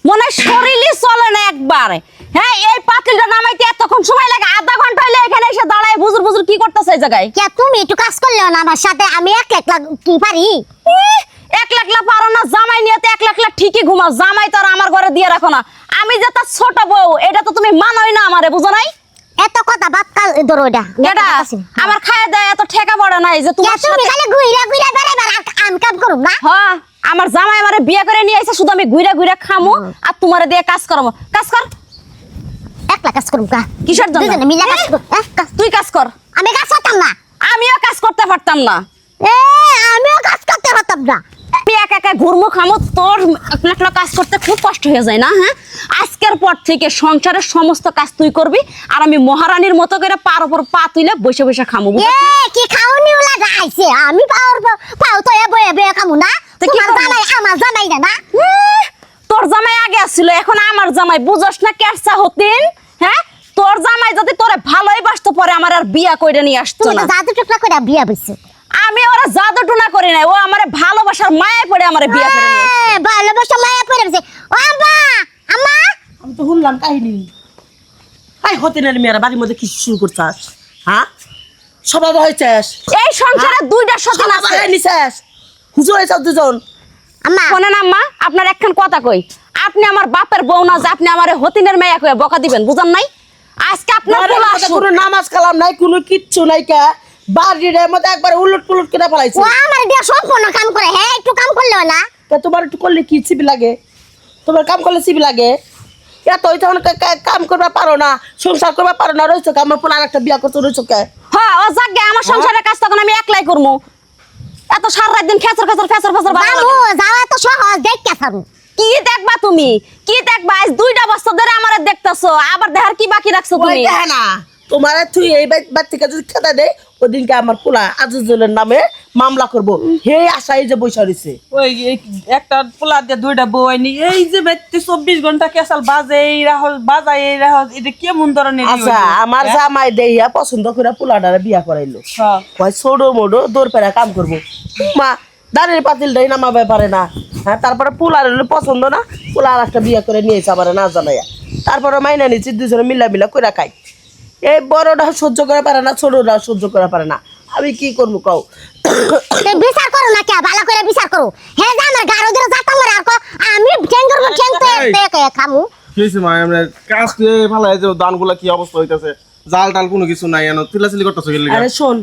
মনে হয় শরীরই চলে না একবার। হ্যাঁ, এই পাতিলটা নামাইতে এতক্ষণ সময় লাগে, আধা ঘন্টা হইলে এখানে এসে দাঁড়ায় বুজুর বুজুর কি করতেছে এই জায়গায়? কে তুমি একটু কাজ করলে না আমার সাথে, আমি এক একলা কি পারি? এক লাখলা পারো না, জামাই নিয়ে তো এক লাখলা ঠিকই ঘুমাও, জামাই তো আর আমার ঘরে দিয়ে রাখো না। আমি যে তার ছোট বউ, এটা তো তুমি মানোই না আমারে, বুঝো নাই? এত কথা বাদ কাল ধরো এটা এটা আমার খায় দেয় এত ঠেকা পড়ে নাই যে তোমার তুমি সাথে। খালি ঘুইরা ঘুইরা বেড়াইবার আমি কাম করুম না? হ্যাঁ, আমার জামাই আমারে বিয়ে করে নিয়ে আইছে, শুধু আমি ঘুরে ঘুরে খামু আর তোমারে দিয়ে কাজ করাবো। কাজ কর। একলা কাজ করুম কা? কিসের জন্য? দুজনে মিলে কাজ করুম। তুই কাজ কর। আমি কাজ করতাম না। আমিও কাজ করতে পারতাম না। আমিও কাজ করতে পারতাম না। আমি একা একা ঘুরমু খামু, তোর একলা কাজ করতে খুব কষ্ট হয়ে যায় না? হ্যাঁ, আজকের পর থেকে সংসারের সমস্ত কাজ তুই করবি আর আমি মহারানীর মতো করে পার উপর পা তুলে বসে বসে খামু। কি খাওনি ওলা আইছে, আমি পাও তো বয়ে বয়ে খামু না? তোমার জামাই আমার জামাই না? তোর জামাই আগে আসছিল, এখন আমার জামাই, বুঝস না কেরসা হতিন? হ্যাঁ, তোর জামাই যদি তোরে ভালোই বাসতো পরে আমার আর বিয়া কইরা নিয়ে আসতো তুমি না। তো জাদু টুকরা করে বিয়া বইছো। আমি ওরা জাদু টুনা করি নাই, ও আমারে ভালোবাসার মায়ায় পড়ে আমারে বিয়া করে নিয়ে আসছে। ভালোবাসা মায়া পড়ে গেছে। ও আম্মা, আম্মা আমি তো শুনলাম কাহিনী। হাই হতেনের মেয়েরা বাড়ির মধ্যে কি শুরু করছাস? হ্যাঁ, সবাই হয়েছিস? এই সংসারে দুইটা সতীন আছে। নিছিস হুজুর হয়েছ দুজন। আম্মা শোনেন আম্মা, আপনার একখান কথা কই, আপনি আমার বাপের বউ না যে আপনি আমারে হতিনের মেয়া কইয়া বকা দিবেন, বুঝান নাই? আজকে আপনার বাড়ির পোলা মধ্যে আসুক। কোনো নামাজ কালাম নাই, কোনো কিচ্ছু নাই কা। বাড়ির মধ্যে একবার উলট পুলট করে ফেলাইছে। ও আমার দিয়া সম্পূর্ণ কাম করে, হ্যাঁ একটু কাম করলেও না? তা তোমার একটু করলে কি চিবি লাগে? তোমার কাম করলে চিবি লাগে? এত তখন কাম করবা পারো না, সংসার করবা পারো না, রয়েছো কে? আমার পোলা একটা বিয়া করতে রয়েছো কে? হ্যাঁ, ও জাগে আমার সংসারের কাজ তখন আমি একলাই করবো। এত সারা রাত দিন খেচর খেচর ফেচর ফেচর বাবু যাওয়া তো সহজ, দেখতে থাকুন। কি দেখবা তুমি? কি দেখবা? আজ 2টা বছর ধরে আমারে দেখতেছো, আবার দেখার কি বাকি রাখছো ওই তুমি? দেখে না, তোমার তুই এই বাড়ি থেকে যদি খেতে দেয়, ওদিনকে আমার পোলা আজিজুলের নামে মামলা করবো, হে আশাই যে বৈশা রয়েছে। ওই একটা পোলা দিয়ে দুইটা বউ আইনি, এই যে ব্যক্তি 24 ঘন্টা কেসাল বাজে এই রাহল বাজায় এই রাহল, এটা কেমন ধরনের আচ্ছা, আমার জামাই দেইয়া পছন্দ করে পোলাটারে বিয়া করাইলো, কয় ছোট মোটো দৌড় পেরা কাম করবো। মা দাঁড়িয়ে পাতিলটাই নামাবে পারে না। হ্যাঁ, তারপরে পোলার পছন্দ না, পোলা আর একটা বিয়া করে নিয়েছে আমার না জানাইয়া। তারপরে মাইনা নিচ্ছি, দুজনে মিলা মিলা করে খাই। এই বড়টা সহ্য করে পারে না, ছোটটা সহ্য করে পারে না। আমি কি করবো কও? বিচার করো না কে, ভালো করে বিচার করো। হ্যাঁ যে আমার গারো ধরে যাতা মারে আর আমি ঠ্যাং করবো, ঠ্যাং তো একে খামু। কি হয়েছে মা? আমরা কাজ দিয়ে ফেলাই যে ধানগুলা কি অবস্থা হইতাছে, জাল টাল কোনো কিছু নাই, এনে চিলাচিলি করতেছে কি আরে শোন,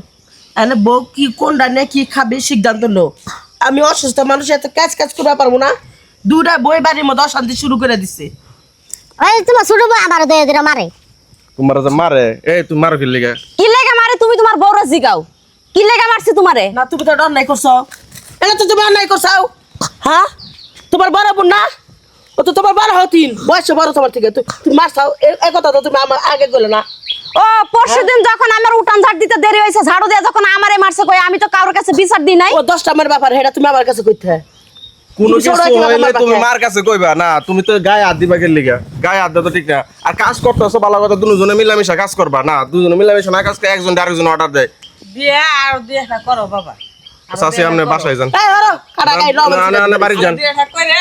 এনে বউ কি কোনটা নিয়ে কি খাবে সিদ্ধান্ত লো। আমি অসুস্থ মানুষ, এত কাজ কাজ করতে পারবো না। দুটা বই বাড়ির মধ্যে অশান্তি শুরু করে দিচ্ছে। ওই তোমার ছোট বউ আমার দয়ে ধরে মারে। তোমার যে মারে, এই তুমি মারো কি লিগা? কি লেগে মারে? তুমি তোমার বউরে জিগাও, কি লেগে মারছি তোমারে? না, তুমি তো অন্যায় করছো। এটা তো তুমি অন্যায় করছো। হ্যাঁ, তোমার বড় বোন না, ও তো তোমার বড় হতিন, বয়সে বড় তোমার থেকে। তুমি মারছাও, এ কথা তো তুমি আমার আগে গেলো না। ও পরশুদিন যখন আমার উঠান ঝাড় দিতে দেরি হয়েছে, ঝাড়ু দিয়ে যখন আমারে মারছে, কই আমি তো কারোর কাছে বিচার দিই নাই। ও 10টা আমার ব্যাপার, এটা তুমি আমার কাছে কইতে। কোনো তুমি কিছু ছোট কিনা হইলে তোমার তুমি বাপে? মার কাছে কইবা না, তুমি তো গায়ে হাত দিবা কি লিগা? গায়ে হাত দেওয়া তো ঠিক না। আর কাজ করতেছো ভালো কথা, দুজনে মিলামিশা কাজ করবা না, দুজনে মিলামিশা না কাজ করে একজন আরেকজন অর্ডার দেয়। দিয়ে আর দিয়ে করো বাবা, চাচি আপনি বাসায় যান, এই হরো, কাটা গাই রব। না বাড়ি যান। দিয়ে করে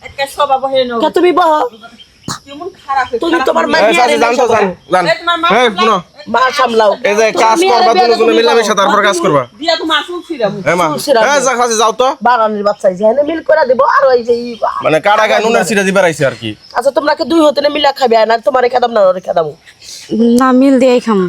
একটা সবা বহে নো কে তুমি বহ, কেমন খারাপ তুমি তোমার মা এই চাচি যান তো যান যান। এই শুনো, মা সামলাও। এই যে কাজ করবা দুজনে মিলামিশা, তারপর কাজ করবা। দিয়া তোমার ফুল ছিড়াম এই মা, এই যা চাচি যাও তো। বাগানের বাচ্চা যেখানে মিল করে দেবো আর ওই যে মানে কাটা গায়ে নুনের ছিটা দিবার আইছে আর কি। আচ্ছা, তোমরা কি দুই হতে মিলা খাবে না? তোমার খেদাম না, ওরে খেদাম। না, মিল দিয়েই খাম।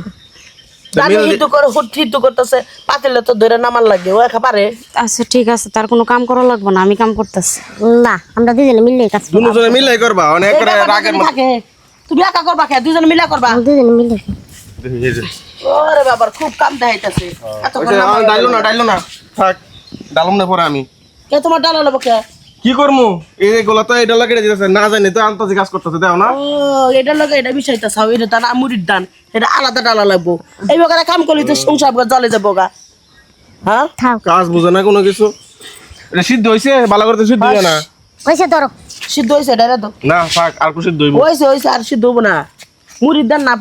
জানি হিন্দু করে হিন্দু করতেছে, পাতিলে তো ধরে নামান লাগে, ও একা পারে। আচ্ছা ঠিক আছে, তার কোনো কাম করা লাগবে না, আমি কাম করতেছি। না আমরা দুজনে মিলে কাজ করব। দুজনে মিলাই করবা, অনেক এই করে ব্যাপারটা রাগের যদি মধ্যে। থাকে, তুমি একা করবা কে? দুজন মিলা করবা। দুজনে মিলে এই যে ওরে বাবার খুব কাম দেখাইতেছে। এত ওই যে ডাইলো না থাক, ডালুম না পরে আমি কে তোমার ডালা নেবো কে? কি করমু? এই গোলা তো এই ডালা কেটে দিতেছে, না জানি তো আন্তাজি কাজ করতেছে, দেও না। ও এটা লগে এটা বিষয়টা চাও, এটা দান মুড়ির দান, এটা আলাদা ডালা লাগবো। এই বকারে কাম করলি তো সংসার জলে যাবো গা। হ্যাঁ, থাক। কাজ বুঝে না কোনো কিছু। এটা সিদ্ধ হইছে, ভালো করতে সিদ্ধ হইছে না। ওইসে ধরো। সিদ্ধ হয়েছে এটা তো না থাক, আর কিছু সিদ্ধ হইব। হয়েছে আর সিদ্ধ হবো না। মুড়ির দান না